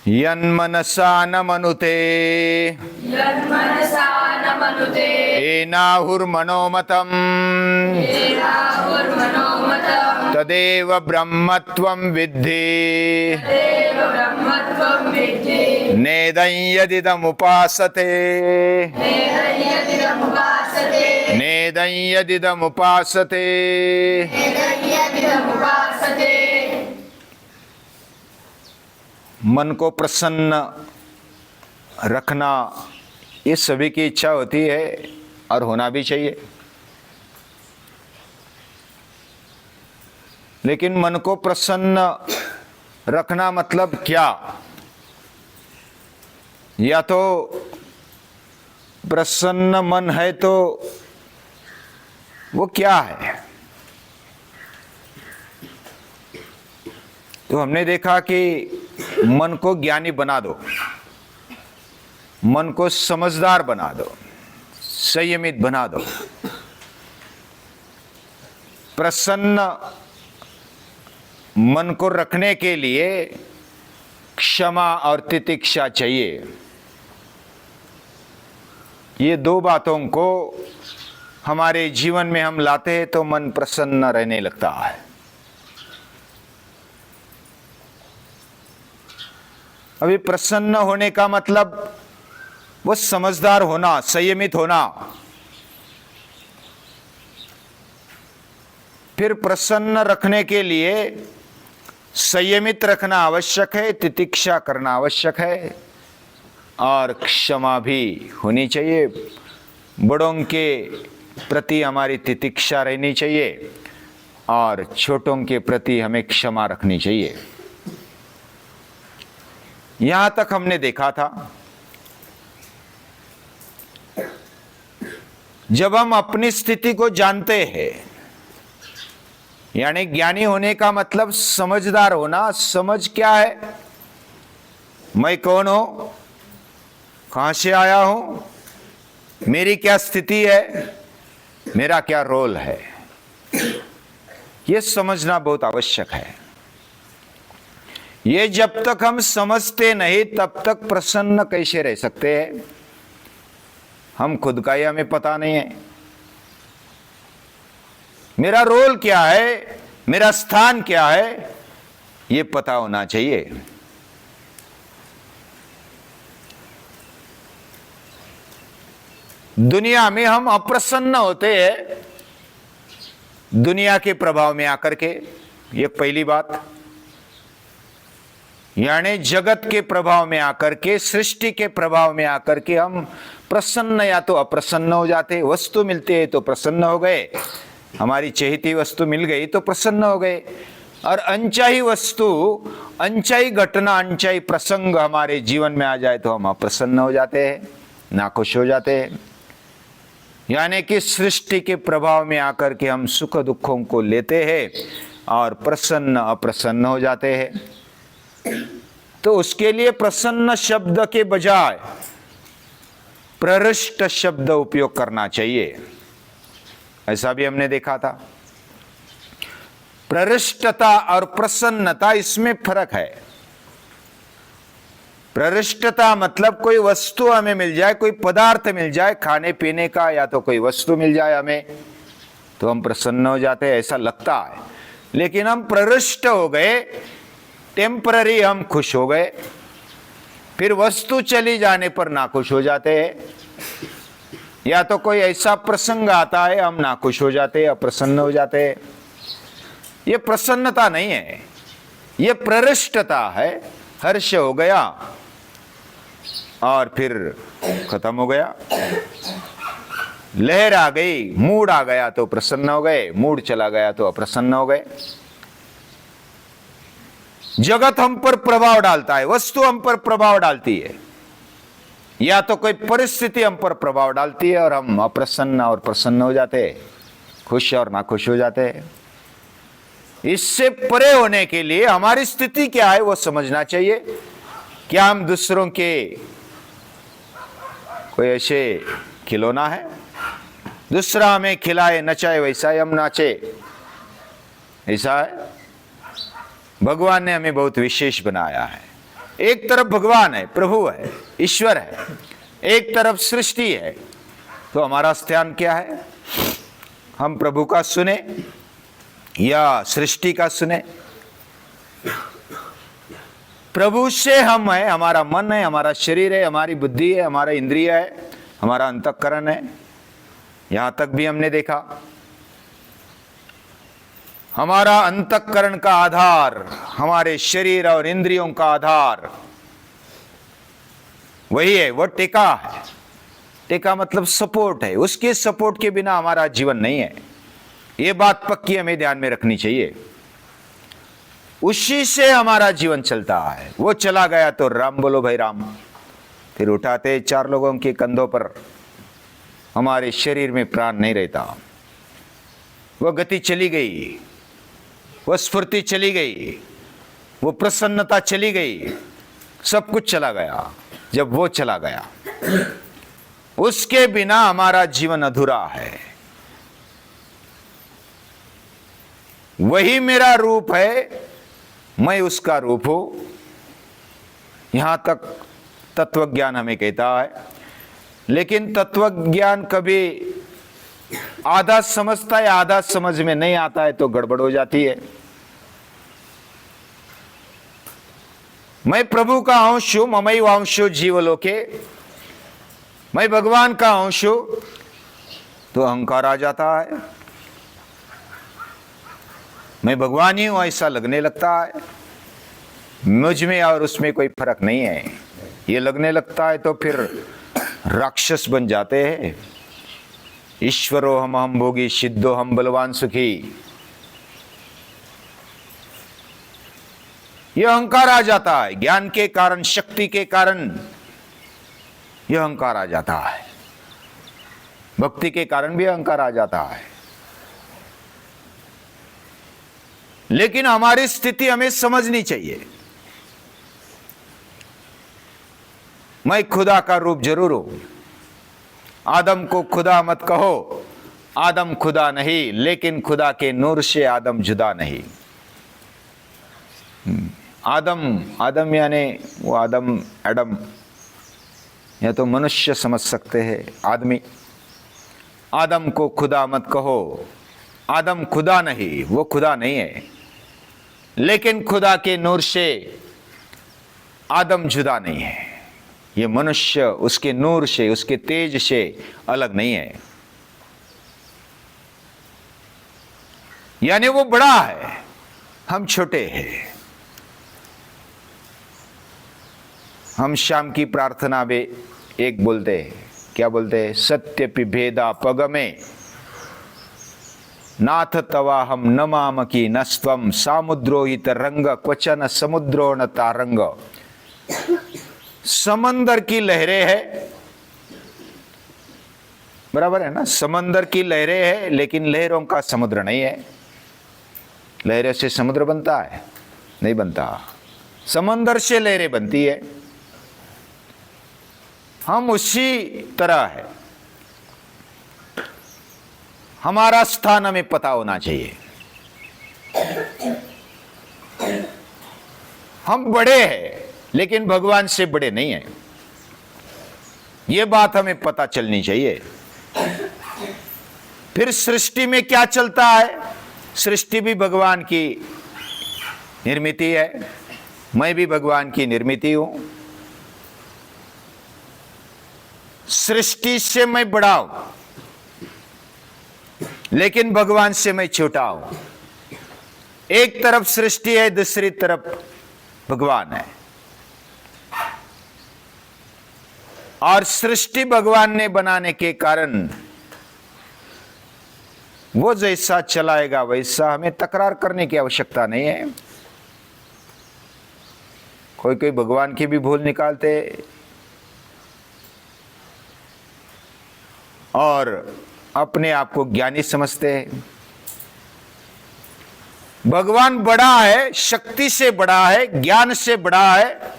यन्मनसा न मनुते यन्मनसा न मनुते येनाहुर्मनोमतम् येनाहुर्मनोमतम् तदेव ब्रह्मत्वं विद्धि तदेव ब्रह्मत्वं विद्धि नेदं यदिदमुपासते नेदयदिदमुपासते नेदं यदिदमुपासते। नेदयदिदमुपासते। मन को प्रसन्न रखना ये सभी की इच्छा होती है और होना भी चाहिए, लेकिन मन को प्रसन्न रखना मतलब क्या? या तो प्रसन्न मन है तो वो क्या है? तो हमने देखा कि मन को ज्ञानी बना दो, मन को समझदार बना दो, संयमित बना दो। प्रसन्न मन को रखने के लिए क्षमा और तितिक्षा चाहिए। ये दो बातों को हमारे जीवन में हम लाते हैं तो मन प्रसन्न रहने लगता है। अभी प्रसन्न होने का मतलब वो समझदार होना, संयमित होना। फिर प्रसन्न रखने के लिए संयमित रखना आवश्यक है, तितिक्षा करना आवश्यक है और क्षमा भी होनी चाहिए। बड़ों के प्रति हमारी तितिक्षा रहनी चाहिए और छोटों के प्रति हमें क्षमा रखनी चाहिए। यहां तक हमने देखा था। जब हम अपनी स्थिति को जानते हैं, यानी ज्ञानी होने का मतलब समझदार होना। समझ क्या है? मैं कौन हूं, कहां से आया हूं, मेरी क्या स्थिति है, मेरा क्या रोल है, यह समझना बहुत आवश्यक है। ये जब तक हम समझते नहीं तब तक प्रसन्न कैसे रह सकते हैं? हम खुद का ही हमें पता नहीं है। मेरा रोल क्या है, मेरा स्थान क्या है, ये पता होना चाहिए। दुनिया में हम अप्रसन्न होते हैं दुनिया के प्रभाव में आकर के, ये पहली बात। यानी जगत के प्रभाव में आकर के, सृष्टि के प्रभाव में आकर के हम प्रसन्न या तो अप्रसन्न हो जाते। वस्तु मिलती है तो प्रसन्न हो गए, हमारी चाहती वस्तु मिल गई तो प्रसन्न हो गए, और अनचाही वस्तु, अनचाही घटना, अनचाही प्रसंग हमारे जीवन में आ जाए तो हम अप्रसन्न हो जाते हैं, नाखुश हो जाते हैं। यानी कि सृष्टि के प्रभाव में आकर के हम सुख दुखों को लेते हैं और प्रसन्न अप्रसन्न हो जाते हैं। तो उसके लिए प्रसन्न शब्द के बजाय प्रहृष्ट शब्द उपयोग करना चाहिए। ऐसा भी हमने देखा था। प्रहृष्टता और प्रसन्नता, इसमें फर्क है। प्रहृष्टता मतलब कोई वस्तु हमें मिल जाए, कोई पदार्थ मिल जाए खाने पीने का, या तो कोई वस्तु मिल जाए हमें, तो हम प्रसन्न हो जाते हैं, ऐसा लगता है। लेकिन हम प्रहृष्ट हो गए, टेम्पररी हम खुश हो गए, फिर वस्तु चली जाने पर नाखुश हो जाते हैं। या तो कोई ऐसा प्रसंग आता है हम नाखुश हो जाते हैं, अप्रसन्न हो जाते हैं। ये प्रसन्नता नहीं है, ये प्रहृष्टता है। हर्ष हो गया और फिर खत्म हो गया। लहर आ गई, मूड आ गया तो प्रसन्न हो गए, मूड चला गया तो अप्रसन्न हो गए। जगत हम पर प्रभाव डालता है, वस्तु हम पर प्रभाव डालती है, या तो कोई परिस्थिति हम पर प्रभाव डालती है और हम अप्रसन्न और प्रसन्न हो जाते हैं, खुश और नाखुश हो जाते हैं। इससे परे होने के लिए हमारी स्थिति क्या है वो समझना चाहिए। क्या हम दूसरों के कोई ऐसे खिलौना है, दूसरा हमें खिलाए नचाए वैसा ही हम नाचे, ऐसा है? भगवान ने हमें बहुत विशेष बनाया है। एक तरफ भगवान है, प्रभु है, ईश्वर है, एक तरफ सृष्टि है, तो हमारा स्थान क्या है? हम प्रभु का सुने या सृष्टि का सुने? प्रभु से हम है, हमारा मन है, हमारा शरीर है, हमारी बुद्धि है, हमारा इंद्रिय है, हमारा अंतःकरण है। यहां तक भी हमने देखा हमारा अंतःकरण का आधार, हमारे शरीर और इंद्रियों का आधार वही है, वो टेका है। टेका मतलब सपोर्ट है, उसके सपोर्ट के बिना हमारा जीवन नहीं है। ये बात पक्की हमें ध्यान में रखनी चाहिए। उसी से हमारा जीवन चलता है। वो चला गया तो राम बोलो भाई राम, फिर उठाते 4 लोगों के कंधों पर, हमारे शरीर में प्राण नहीं रहता। वो गति चली गई, वो स्फूर्ति चली गई, वो प्रसन्नता चली गई, सब कुछ चला गया। जब वो चला गया, उसके बिना हमारा जीवन अधूरा है। वही मेरा रूप है, मैं उसका रूप हूं। यहां तक तत्वज्ञान हमें कहता है। लेकिन तत्वज्ञान कभी आधा समझता है, आधा समझ में नहीं आता है, तो गड़बड़ हो जाती है। मैं प्रभु का अंश हूं, ममई वांशो जीवलोके, मैं भगवान का अंश हूं, तो अहंकार आ जाता है। मैं भगवान ही हूं ऐसा लगने लगता है। मुझ में और उसमें कोई फर्क नहीं है, ये लगने लगता है, तो फिर राक्षस बन जाते हैं। ईश्वरो हम भोगी, सिद्धो हम बलवान सुखी, यह अहंकार आ जाता है। ज्ञान के कारण, शक्ति के कारण यह अहंकार आ जाता है। भक्ति के कारण भी अहंकार आ जाता है। लेकिन हमारी स्थिति हमें समझनी चाहिए। मैं खुदा का रूप जरूर हूं। आदम को खुदा मत कहो, आदम खुदा नहीं, लेकिन खुदा के नूर से आदम जुदा नहीं। आदम यानी वो आदम, एडम, या तो मनुष्य समझ सकते हैं, आदमी। आदम को खुदा मत कहो, आदम खुदा नहीं, वो खुदा नहीं है, लेकिन खुदा के नूर से आदम जुदा नहीं है। ये मनुष्य उसके नूर से, उसके तेज से अलग नहीं है। यानी वो बड़ा है, हम छोटे हैं। हम शाम की प्रार्थना में एक बोलते हैं, क्या बोलते हैं? सत्य पिभेदा पगमे नाथ तवा हम नमाम की नस्त्वम सामुद्रोहित रंग क्वचन समुद्रो न तारंग। समंदर की लहरें है, बराबर है ना? समंदर की लहरें है, लेकिन लहरों का समुद्र नहीं है। लहरों से समुद्र बनता है? नहीं बनता। समंदर से लहरें बनती है। हम उसी तरह है। हमारा स्थान हमें पता होना चाहिए। हम बड़े हैं, लेकिन भगवान से बड़े नहीं हैं। यह बात हमें पता चलनी चाहिए। फिर सृष्टि में क्या चलता है? सृष्टि भी भगवान की निर्मिति है, मैं भी भगवान की निर्मिति हूं। सृष्टि से मैं बड़ा हूं, लेकिन भगवान से मैं छोटा हूं। एक तरफ सृष्टि है, दूसरी तरफ भगवान है। और सृष्टि भगवान ने बनाने के कारण वो जैसा चलाएगा वैसा, हमें तकरार करने की आवश्यकता नहीं है। कोई कोई भगवान की भी भूल निकालते और अपने आप को ज्ञानी समझते हैं। भगवान बड़ा है, शक्ति से बड़ा है, ज्ञान से बड़ा है,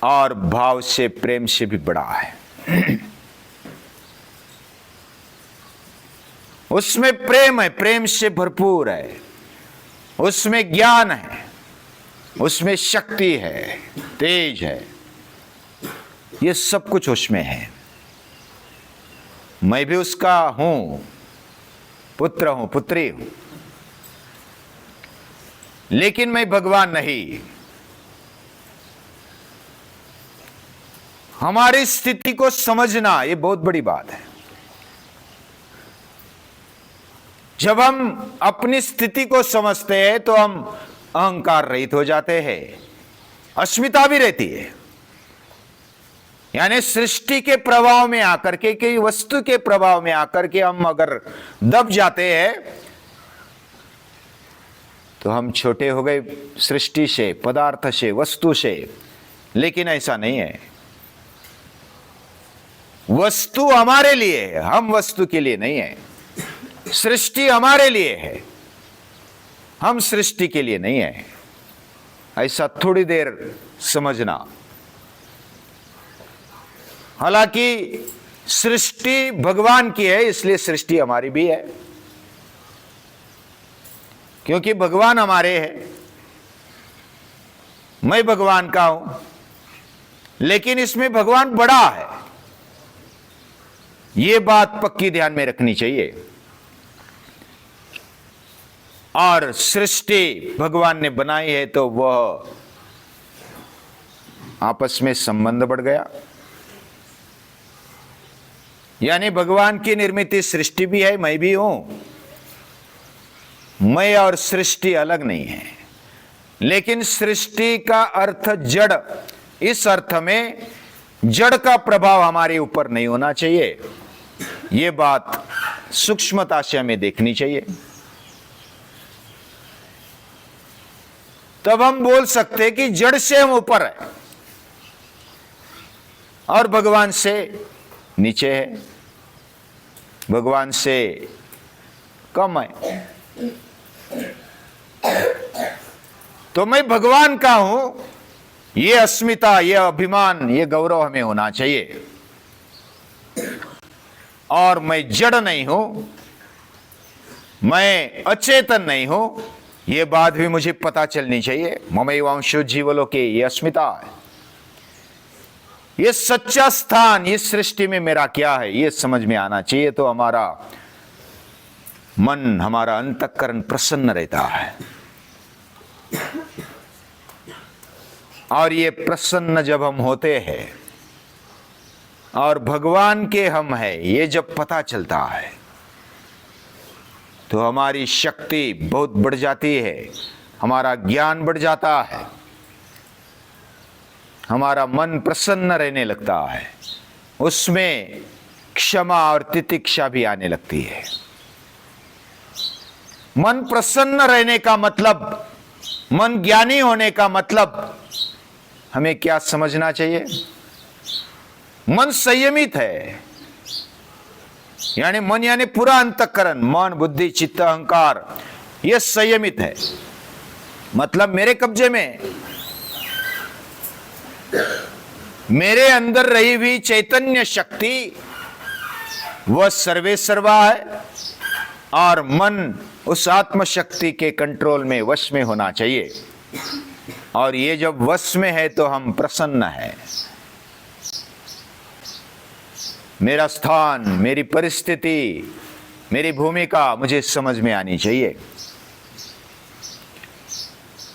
और भाव से, प्रेम से भी बड़ा है। उसमें प्रेम है, प्रेम से भरपूर है। उसमें ज्ञान है, उसमें शक्ति है, तेज है, ये सब कुछ उसमें है। मैं भी उसका हूं, पुत्र हूं, पुत्री हूं, लेकिन मैं भगवान नहीं। हमारी स्थिति को समझना ये बहुत बड़ी बात है। जब हम अपनी स्थिति को समझते हैं तो हम अहंकार रहित हो जाते हैं, अस्मिता भी रहती है। यानी सृष्टि के प्रभाव में आकर के, किसी वस्तु के प्रभाव में आकर के हम अगर दब जाते हैं तो हम छोटे हो गए सृष्टि से, पदार्थ से, वस्तु से। लेकिन ऐसा नहीं है। वस्तु हमारे लिए है, हम वस्तु के लिए नहीं है। सृष्टि हमारे लिए है, हम सृष्टि के लिए नहीं है। ऐसा थोड़ी देर समझना। हालांकि सृष्टि भगवान की है, इसलिए सृष्टि हमारी भी है, क्योंकि भगवान हमारे हैं। मैं भगवान का हूं, लेकिन इसमें भगवान बड़ा है, यह बात पक्की ध्यान में रखनी चाहिए। और सृष्टि भगवान ने बनाई है तो वह आपस में संबंध बढ़ गया। यानी भगवान की निर्मित सृष्टि भी है, मैं भी हूं। मैं और सृष्टि अलग नहीं है, लेकिन सृष्टि का अर्थ जड़, इस अर्थ में जड़ का प्रभाव हमारे ऊपर नहीं होना चाहिए। यह बात सूक्ष्मता से हमें देखनी चाहिए। तब हम बोल सकते कि जड़ से हम ऊपर है और भगवान से नीचे है, भगवान से कम है। तो मैं भगवान का हूं, यह अस्मिता, यह अभिमान, यह गौरव हमें होना चाहिए। और मैं जड़ नहीं हूं, मैं अचेतन नहीं हूं, यह बात भी मुझे पता चलनी चाहिए। ममैवांशो जीवलोके, यह अस्मिता है, यह सच्चा स्थान, इस सृष्टि में मेरा क्या है, यह समझ में आना चाहिए। तो हमारा मन, हमारा अंतःकरण प्रसन्न रहता है। और ये प्रसन्न जब हम होते हैं और भगवान के हम हैं, ये जब पता चलता है तो हमारी शक्ति बहुत बढ़ जाती है, हमारा ज्ञान बढ़ जाता है, हमारा मन प्रसन्न रहने लगता है, उसमें क्षमा और तितिक्षा भी आने लगती है। मन प्रसन्न रहने का मतलब, मन ज्ञानी होने का मतलब हमें क्या समझना चाहिए? मन संयमित है, यानी मन यानी पूरा अंतःकरण, मन, बुद्धि, चित्त, अहंकार, यह संयमित है। मतलब मेरे कब्जे में, मेरे अंदर रही हुई चैतन्य शक्ति वह सर्वे सर्वा है और मन उस आत्म शक्ति के कंट्रोल में, वश में होना चाहिए। और ये जब वश में है तो हम प्रसन्न हैं। मेरा स्थान, मेरी परिस्थिति, मेरी भूमिका मुझे समझ में आनी चाहिए।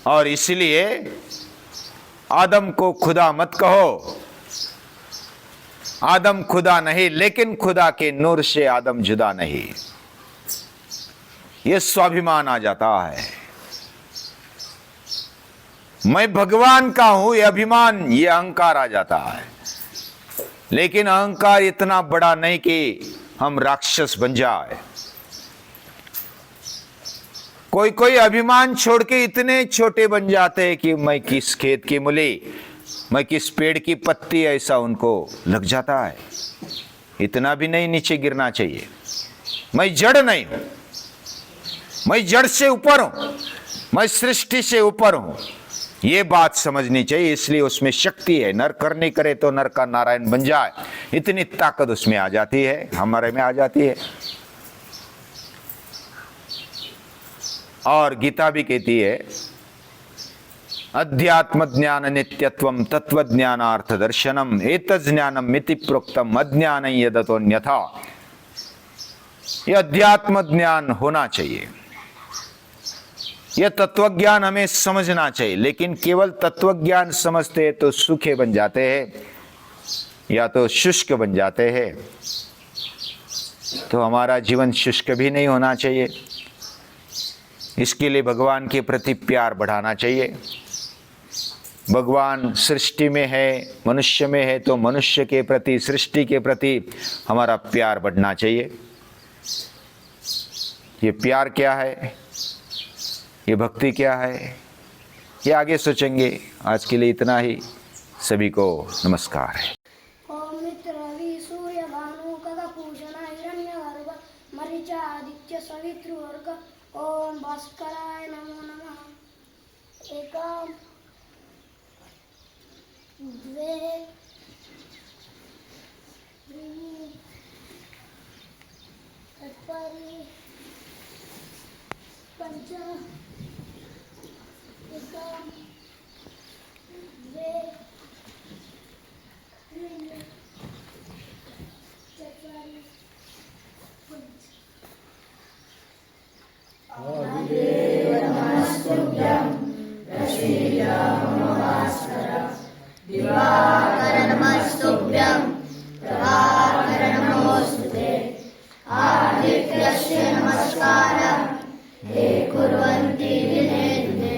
और इसलिए आदम को खुदा मत कहो। आदम खुदा नहीं, लेकिन खुदा के नूर से आदम जुदा नहीं। यह स्वाभिमान आ जाता है। मैं भगवान का हूं, यह अभिमान, यह अहंकार आ जाता है। लेकिन अहंकार इतना बड़ा नहीं कि हम राक्षस बन जाए। कोई कोई अभिमान छोड़ के इतने छोटे बन जाते हैं कि मैं किस खेत की मूली, मैं किस पेड़ की पत्ती, ऐसा उनको लग जाता है। इतना भी नहीं नीचे गिरना चाहिए। मैं जड़ नहीं हूं, मैं जड़ से ऊपर हूं, मैं सृष्टि से ऊपर हूं, ये बात समझनी चाहिए। इसलिए उसमें शक्ति है। नर करने करे तो नर का नारायण बन जाए, इतनी ताकत उसमें आ जाती है, हमारे में आ जाती है। और गीता भी कहती है अध्यात्म ज्ञान नित्यत्वम तत्व ज्ञानार्थ दर्शनम एतत् ज्ञानम मिति प्रोक्तम अज्ञान यदतोन्यथा। ये अध्यात्म ज्ञान होना चाहिए, यह तत्वज्ञान हमें समझना चाहिए। लेकिन केवल तत्वज्ञान समझते हैं तो सूखे बन जाते हैं या तो शुष्क बन जाते हैं। तो हमारा जीवन शुष्क भी नहीं होना चाहिए। इसके लिए भगवान के प्रति प्यार बढ़ाना चाहिए। भगवान सृष्टि में है, मनुष्य में है, तो मनुष्य के प्रति, सृष्टि के प्रति हमारा प्यार बढ़ना चाहिए। ये प्यार क्या है, ये भक्ति क्या है, ये आगे सोचेंगे। आज के लिए इतना ही। सभी को नमस्कार है। ओम मित्र रवि सूर्य भानु खगभूषण हिरण्यगर्भ मरीचादित्य सवितृवर्ग ओम भास्कराय नमो नमः। एकम द्वे त्रीणि चत्वारि पंच एकम द्वे त्रीणि चत्वारि पंच। नमस्तुभ्यं प्रभाकर नमोस्तुते आदित्यस्य नमस्कारं हे कुर्वन्ति दिने दिने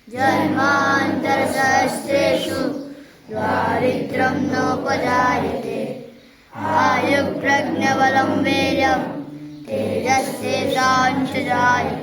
जन्मान्तरसहस्रेषु दारिद्र्यं नोपजायते आयुर्प्रज्ञबलं वीर्यं तेजस्तेजां च जायते